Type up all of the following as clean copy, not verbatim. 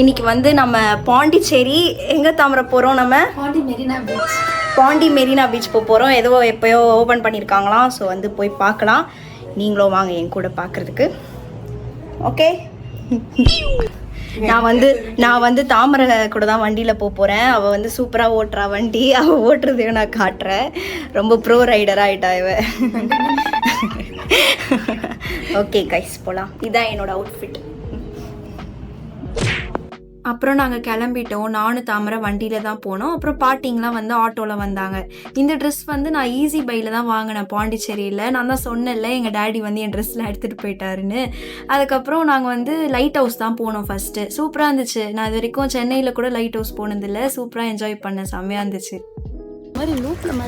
இன்னைக்கு வந்து நம்ம பாண்டிச்சேரி எங்கே தாமரை போகிறோம்? நம்ம பாண்டி மெரினா பீச் போகிறோம். ஏதோ எப்போயோ ஓப்பன் பண்ணியிருக்காங்களாம். ஸோ வந்து போய் பார்க்கலாம். நீங்களும் வாங்க என் கூட பார்க்குறதுக்கு. ஓகே. நான் வந்து தாமரை கூட தான் வண்டியில் போகிறேன். அவள் வந்து சூப்பராக ஓட்டுறா வண்டி. அவள் ஓட்டுறதையும் நான் காட்டுறேன். ரொம்ப ப்ரோ ரைடராக ஆகிட்டா இவ. ஓகே கைஸ், போகலாம். இதுதான் என்னோடய அவுட்ஃபிட். அப்புறம் நாங்கள் கிளம்பிட்டோம். நானும் தாமரை வண்டியில் தான் போனோம். அப்புறம் பாட்டிங்கெலாம் வந்து ஆட்டோவில் வந்தாங்க. இந்த ட்ரெஸ் வந்து நான் ஈஸி பையில் தான் வாங்கினேன் பாண்டிச்சேரியில். நான் தான் சொன்னேன்ல எங்கள் டேடி வந்து என் ட்ரெஸ்லாம் எடுத்துகிட்டு போயிட்டாருன்னு. அதுக்கப்புறம் நாங்கள் வந்து லைட் ஹவுஸ் தான் போனோம் ஃபஸ்ட்டு. சூப்பராக இருந்துச்சு. நான் இது வரைக்கும் சென்னையில் கூட லைட் ஹவுஸ் போனதில்லை. சூப்பராக என்ஜாய் பண்ணேன். செம்மையாக இருந்துச்சு. மாதிரி லூப்பில்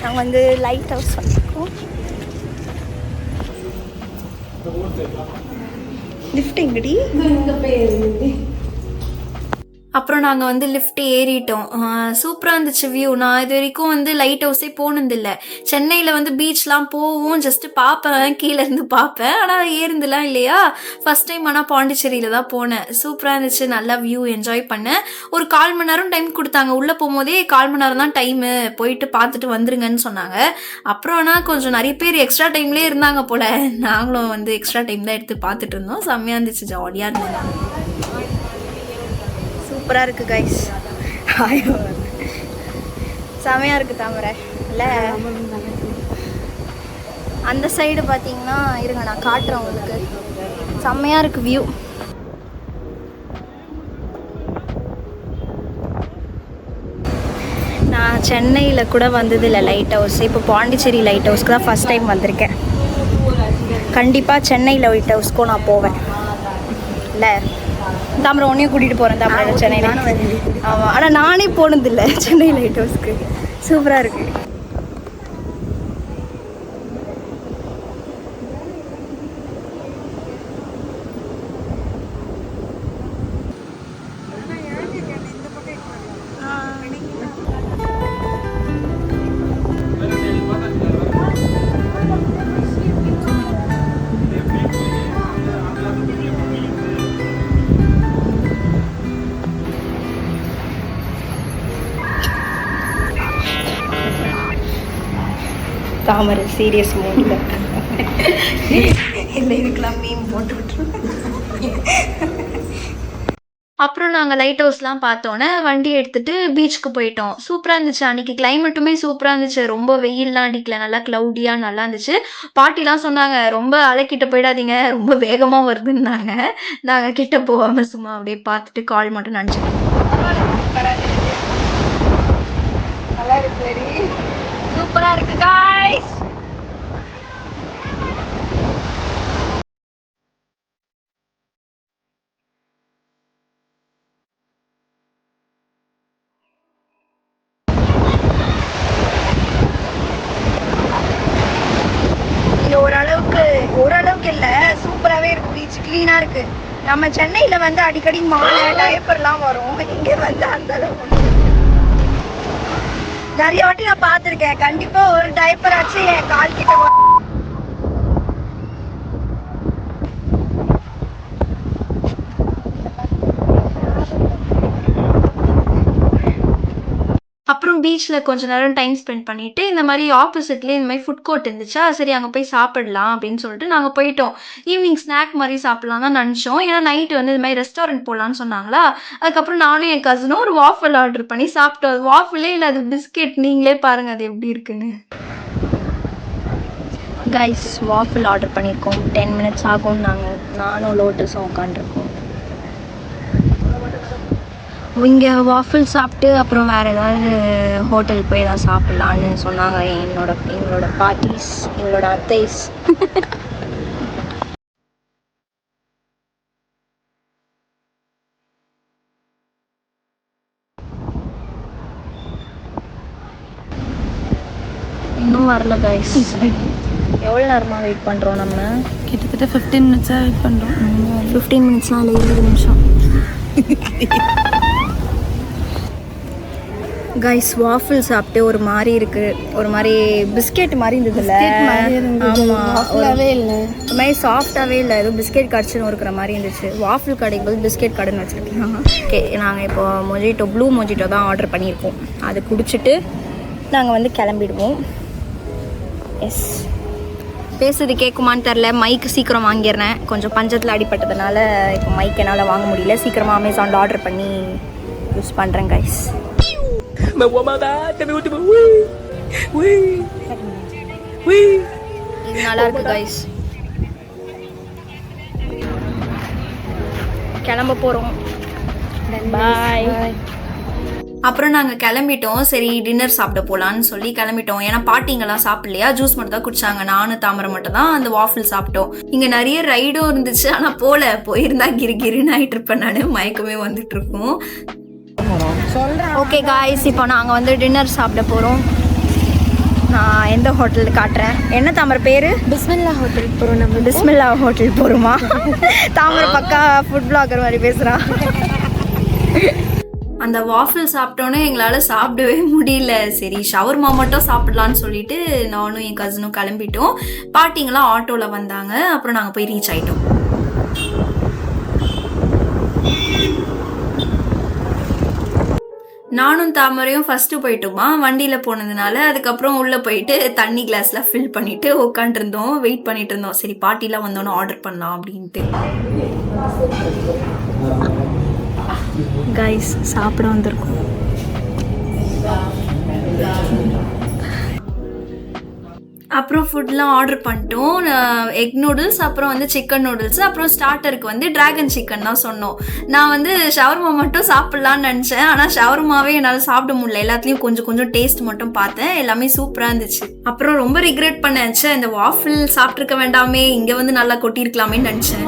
நாங்கள் வந்து லைட் ஹவுஸ் வந்திருக்கோம். லிஃப்ட் எங்கடி? அப்புறம் நாங்கள் வந்து லிஃப்ட் ஏறிட்டோம். சூப்பராக இருந்துச்சு வியூ. நான் இது வரைக்கும் வந்து லைட் ஹவுஸே போனதில்லை. சென்னையில் வந்து பீச்லாம் போவோம், ஜஸ்ட்டு பார்ப்பேன், கீழேருந்து பார்ப்பேன். ஆனால் ஏறுந்துலாம் இல்லையா. ஃபஸ்ட் டைம் ஆனால் பாண்டிச்சேரியில் தான் போனேன். சூப்பராக இருந்துச்சு. நல்லா வியூ என்ஜாய் பண்ணேன். ஒரு 1/4 மணி நேரம் டைம் கொடுத்தாங்க. உள்ளே போகும்போதே 1/4 மணி நேரம் தான் டைமு, போயிட்டு பார்த்துட்டு வந்துருங்கன்னு சொன்னாங்க. அப்புறம் ஆனால் கொஞ்சம் நிறைய பேர் எக்ஸ்ட்ரா டைம்லேயே இருந்தாங்க போல். நாங்களும் வந்து எக்ஸ்ட்ரா டைம் தான் எடுத்து பார்த்துட்டு இருந்தோம். செம்மையாக இருந்துச்சு, ஜாலியாக இருந்தது. சூப்பராக இருக்குது கைஸ். செமையாக இருக்குது தாமரை இல்லை? அந்த சைடு பார்த்தீங்கன்னா இருங்க நான் காட்டுறேன் உங்களுக்கு. செம்மையாக இருக்குது வியூ. நான் சென்னையில் கூட வந்ததில்லை லைட் ஹவுஸ். இப்போ பாண்டிச்சேரி லைட் ஹவுஸ்க்கு தான் ஃபஸ்ட் டைம் வந்திருக்கேன். கண்டிப்பாக சென்னை லைட் ஹவுஸ்க்கும் நான் போவேன் இல்லை? தாமரை ஒன்றையும் கூட்டிகிட்டு போகிறேன் தாமரை சென்னையில். ஆமாம், ஆனால் நானே போனதில்லை சென்னை லைட் ஹவுஸ்க்கு. சூப்பராக இருக்குது. தாமரை சீரியஸ் மூடில் இல்லை, இதுக்கெல்லாம் மீன் போட்டு விட்டுருவேன். அப்புறம் நாங்கள் லைட் ஹவுஸ்லாம் பார்த்தோன்னே வண்டி எடுத்துகிட்டு பீச்சுக்கு போயிட்டோம். சூப்பராக இருந்துச்சு. அன்றைக்கி கிளைமேட்டுமே சூப்பராக இருந்துச்சு. ரொம்ப வெயில்லாம் அடிக்கல, நல்லா க்ளவுடியாக நல்லா இருந்துச்சு. பாட்டிலாம் சொன்னாங்க ரொம்ப அலைக்கிட்ட போயிடாதீங்க, ரொம்ப வேகமாக வருதுன்னாங்க. நாங்கள் கிட்ட போகாமல் சும்மா அப்படியே பார்த்துட்டு கால் மட்டும் நினச்சிட்டோம். நல்லா இருக்கு, சூப்பராக இருக்குது காய்ஸ். ஓரளவுக்கு இல்லை, சூப்பராகவே இருக்குது. பீச் க்ளீனாக இருக்குது. நம்ம சென்னையில் வந்து அடிக்கடி மாலை டயப்பர்லாம் வரும். இங்கே வந்து அந்த அளவுக்கு நிறைய வாட்டி நான் பார்த்துருக்கேன். கண்டிப்பாக ஒரு டயப்பர் ஆச்சு என் கால் கிட்ட வரும். அப்புறம் பீச்சில் கொஞ்ச நேரம் டைம் ஸ்பெண்ட் பண்ணிவிட்டு இந்த மாதிரி ஆப்போசிட்லேயே இந்த மாதிரி ஃபுட் கோர்ட் இருந்துச்சா, சரி அங்கே போய் சாப்பிடலாம் அப்படின்னு சொல்லிட்டு நாங்கள் போயிட்டோம். ஈவினிங் ஸ்நாக் மாதிரி சாப்பிட்லாம் தான் நினச்சோம். ஏன்னா நைட்டு வந்து இந்த மாதிரி ரெஸ்டாரண்ட் போகலான்னு சொன்னாங்களா. அதுக்கப்புறம் நானும் என் கசினும் ஒரு வாஃபிள் ஆர்டர் பண்ணி சாப்பிட்டோம். அது வாஃபிளே இல்லை, அது பிஸ்கெட். நீங்களே பாருங்கள் அது எப்படி இருக்குன்னு. கைஸ், வாஃபிள் ஆர்டர் பண்ணியிருக்கோம். 10 மினிட்ஸ் ஆகும். நானும் லோட்டஸும் உட்காந்துருக்கோம். இங்கே வாஃபிள் சாப்பிட்டு அப்புறம் வேறு ஏதாவது ஹோட்டல் போய் தான் சாப்பிட்லான்னு சொன்னாங்க எங்களோட பாட்டிஸ், எங்களோட அத்தைஸ். இன்னும் வரல கைஸ். எவ்வளோ நேரமாக வெயிட் பண்ணுறோம்? நம்ம கிட்டத்தட்ட 15 மினிட்ஸாக வெயிட் பண்ணுறோம். 15 மினிட்ஸ்லாம் இல்லை, 20 நிமிஷம். கைஸ் வாஃபிள் சாப்பிட்டு ஒரு மாதிரி இருக்குது, ஒரு மாதிரி பிஸ்கெட் மாதிரி இருந்ததுல்ல. ஆமாம், இல்லை ஒரு மாதிரி சாஃப்டாகவே இல்லை, ஏதோ பிஸ்கெட் கடிச்சுன்னு இருக்கிற மாதிரி இருந்துச்சு. வாஃபிள் கடைக்கு போது பிஸ்கெட் கடைன்னு வச்சுருக்கோம். ஓகே, நாங்கள் இப்போ மொஜிட்டோ, ப்ளூ மொஜிட்டோ தான் ஆர்டர் பண்ணியிருக்கோம். அதை குடிச்சிட்டு நாங்கள் வந்து கிளம்பிடுவோம். எஸ், பேசுறது கேட்குமான்னு தெரில. மைக்கு சீக்கிரம் வாங்கிடுறேன், கொஞ்சம் பஞ்சத்தில் அடிப்பட்டதுனால இப்போ மைக் என்னால் வாங்க முடியல. சீக்கிரமாக அமேசானில் ஆர்டர் பண்ணி யூஸ் பண்ணுறேன் கைஸ். இது நல்லா இருக்கு கைஸ். கிளம்ப போகிறோம். பாய். அப்புறம் நாங்கள் கிளம்பிட்டோம். சரி டின்னர் சாப்பிட போகலான்னு சொல்லி கிளம்பிட்டோம். ஏன்னா பாட்டிங்கெல்லாம் சாப்பிடலையா, ஜூஸ் மட்டும் தான் குடிச்சாங்க. நானும் தாமரை மட்டும் தான் அந்த வாஃபிள் சாப்பிட்டோம். இங்கே நிறைய ரைடும் இருந்துச்சு, ஆனால் போயிருந்தா கிரின்னு ஆகிட்டு இருப்பேன் நான். மயக்கமே வந்துட்டு இருக்கும். ஓகே காய்ஸ், இப்போ நாங்கள் வந்து டின்னர் சாப்பிட போகிறோம். நான் எந்த ஹோட்டல் காட்டுறேன். என்ன தாமரை பேர்? பிஸ்மில்லா ஹோட்டல் போகிறோம். நம்ம பிஸ்மில்லா ஹோட்டல் போகிறோமா? தாமரை பக்கா ஃபுட் பிளாகர் மாதிரி பேசுகிறான். அந்த வாஃபிள் சாப்பிட்டோன்னே எங்களால் சாப்பிடவே முடியல. சரி ஷவர்மா மட்டும் சாப்பிடலான்னு சொல்லிட்டு நானும் என் கசினும் கிளம்பிட்டோம். பாட்டிங்கெல்லாம் ஆட்டோவில் வந்தாங்க. அப்புறம் நாங்கள் போய் ரீச் ஆகிட்டோம். நானும் தாமரையும் ஃபஸ்ட்டு போயிட்டோமா வண்டியில் போனதுனால. அதுக்கப்புறம் உள்ளே போயிட்டு தண்ணி கிளாஸ்லாம் ஃபில் பண்ணிவிட்டு உட்காண்ட்ருந்தோம், வெயிட் பண்ணிட்டு இருந்தோம். சரி பாட்டிலாம் வந்தோன்னே ஆர்டர் பண்ணலாம் அப்படின்ட்டு. கைஸ் சாப்பிட வந்திருக்கோம். அப்புறம் ஃபுட்லாம் ஆர்டர் பண்ணிட்டோம். எக் நூடுல்ஸ், அப்புறம் வந்து சிக்கன் நூடுல்ஸ், அப்புறம் ஸ்டார்டருக்கு வந்து டிராகன் சிக்கன் தான் சொன்னோம். நான் வந்து ஷவர்மா மட்டும் சாப்பிட்லான்னு நினச்சேன், ஆனால் ஷவர்மாவே என்னால் சாப்பிட முடியல. எல்லாத்துலேயும் கொஞ்சம் கொஞ்சம் டேஸ்ட் மட்டும் பார்த்தேன், எல்லாமே சூப்பராக இருந்துச்சு. அப்புறம் ரொம்ப ரிக்ரெட் பண்ணேன், இந்த வாஃபிள் சாப்பிட்ருக்க வேண்டாமே, இங்கே வந்து நல்லா கொட்டியிருக்கலாமேன்னு நினச்சேன்.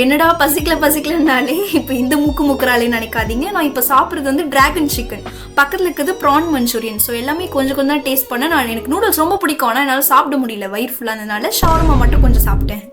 என்னடா பசிக்கலனாலே இப்போ இந்த முக்குறாளே நினைக்காதீங்க. நான் இப்போ சாப்பிட்றது வந்து டிராகன் சிக்கன், பக்கத்தில் இருக்கிறது ப்ரான் மஞ்சூரியன். ஸோ எல்லாமே கொஞ்சம் கொஞ்சம் தான் டேஸ்ட் பண்ணேன். நான் எனக்கு நூடுல்ஸ் ரொம்ப பிடிக்கும், ஆனால் என்னால் சாப்பிட முடியல, வயிறு ஃபுல்லாக இருந்ததுனால ஷவர்மா மட்டும் கொஞ்சம் சாப்பிட்டேன்.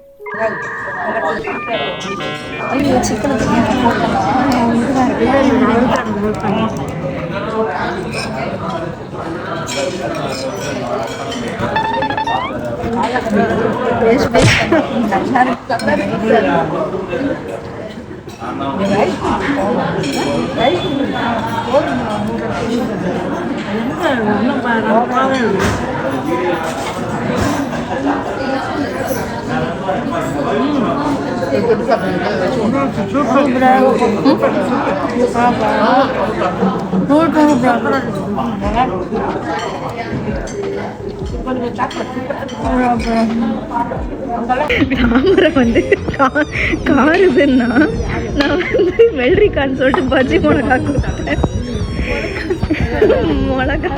தாமரை வந்து காருதுன்னா நான் வந்து வெள்ளரிக்கான்னு சொல்லிட்டு பஜ்ஜி மிளகா கொடுத்தேன். மிளகா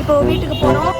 இப்போ வீட்டுக்கு போறோம்.